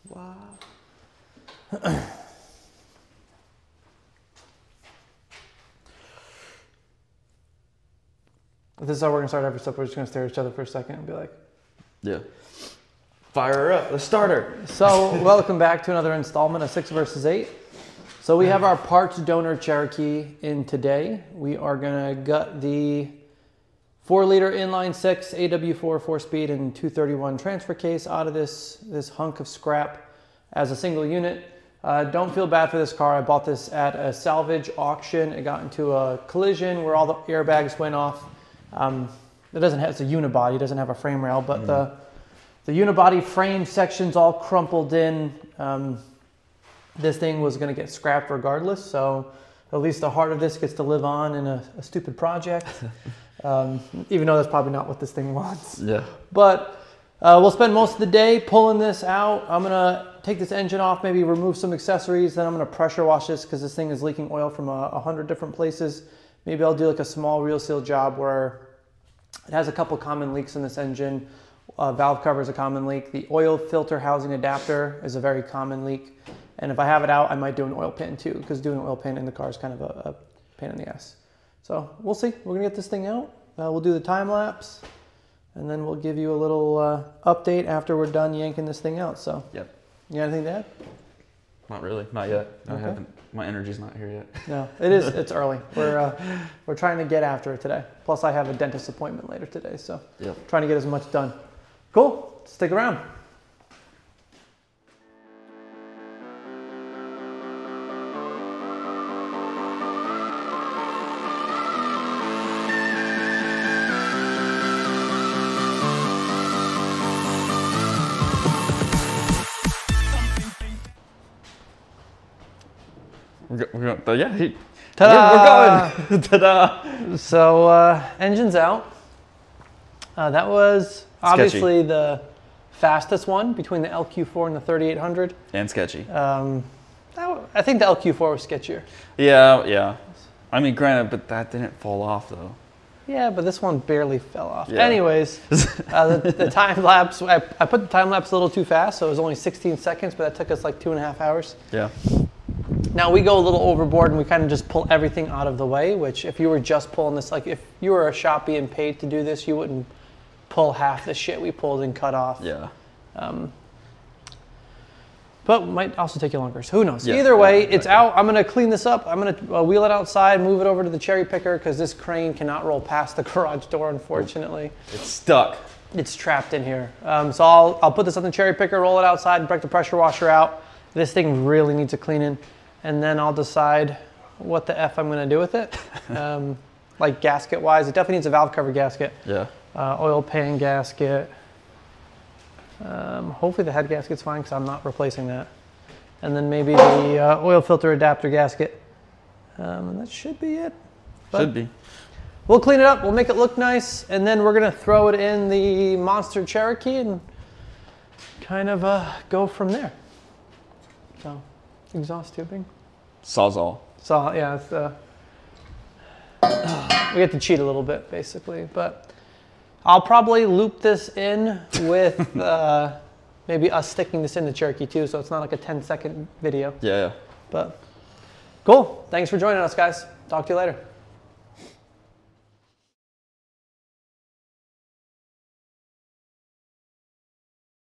Wow. This is how we're gonna start every step. We're just gonna stare at each other for a second and be like, yeah. Fire her up. Let's start her. So welcome back to another installment of 6 vs. 8. So we have our parts donor Cherokee in today. We are gonna gut the 4-liter inline 6 AW4 4-speed and 231 transfer case out of this hunk of scrap as a single unit. Don't feel bad for this car. I bought this at a salvage auction. It got into a collision where all the airbags went off. It doesn't have, it's a unibody, it doesn't have a frame rail, but the unibody frame section's all crumpled in. This thing was going to get scrapped regardless, so at least the heart of this gets to live on in a stupid project. Even though that's probably not what this thing wants. Yeah. But we'll spend most of the day pulling this out. I'm going to take this engine off, maybe remove some accessories, then I'm going to pressure wash this because this thing is leaking oil from 100 different places. Maybe I'll do like a small reel seal job where it has a couple common leaks in this engine. Valve cover is a common leak. The oil filter housing adapter is a very common leak. And if I have it out, I might do an oil pan too, because doing an oil pan in the car is kind of a pain in the ass. So we'll see. We're gonna get this thing out. We'll do the time lapse, and then we'll give you a little update after we're done yanking this thing out. So, yep. You got anything to add? Not really. Not yet. Okay. I haven't. My energy's not here yet. No, it is. It's early. We're trying to get after it today. Plus, I have a dentist appointment later today, so yep. Trying to get as much done. Cool. Stick around. We're going. Yeah. Ta-da! We're going. Ta-da! So engine's out. That was obviously the fastest one between the LQ4 and the 3800. And sketchy. I think the LQ4 was sketchier. Yeah, yeah. I mean, granted, but that didn't fall off though. Yeah, but this one barely fell off. Yeah. Anyways, the time lapse, I put the time lapse a little too fast, so it was only 16 seconds, but that took us like 2.5 hours. Yeah. Now we go a little overboard and we kind of just pull everything out of the way, which if you were just pulling this, like if you were a shop being paid to do this, you wouldn't pull half the shit we pulled and cut off. Yeah. But might also take you longer, so who knows. Yeah, Either way, exactly. It's out. I'm gonna clean this up. I'm gonna wheel it outside, move it over to the cherry picker because this crane cannot roll past the garage door, unfortunately. It's stuck. It's trapped in here. So I'll put this on the cherry picker, roll it outside, break the pressure washer out. This thing really needs a cleaning. And then I'll decide what the F I'm going to do with it. Like gasket wise, it definitely needs a valve cover gasket. Yeah. Oil pan gasket. Hopefully the head gasket's fine because I'm not replacing that. And then maybe the oil filter adapter gasket. And that should be it. But should be. We'll clean it up, we'll make it look nice, and then we're going to throw it in the Monster Cherokee and kind of go from there. So. Exhaust tubing. Sawzall. So yeah, it's we have to cheat a little bit basically, but I'll probably loop this in with maybe us sticking this in the Cherokee too, so it's not like a 10-second video. Yeah, yeah. But cool. Thanks for joining us, guys. Talk to you later.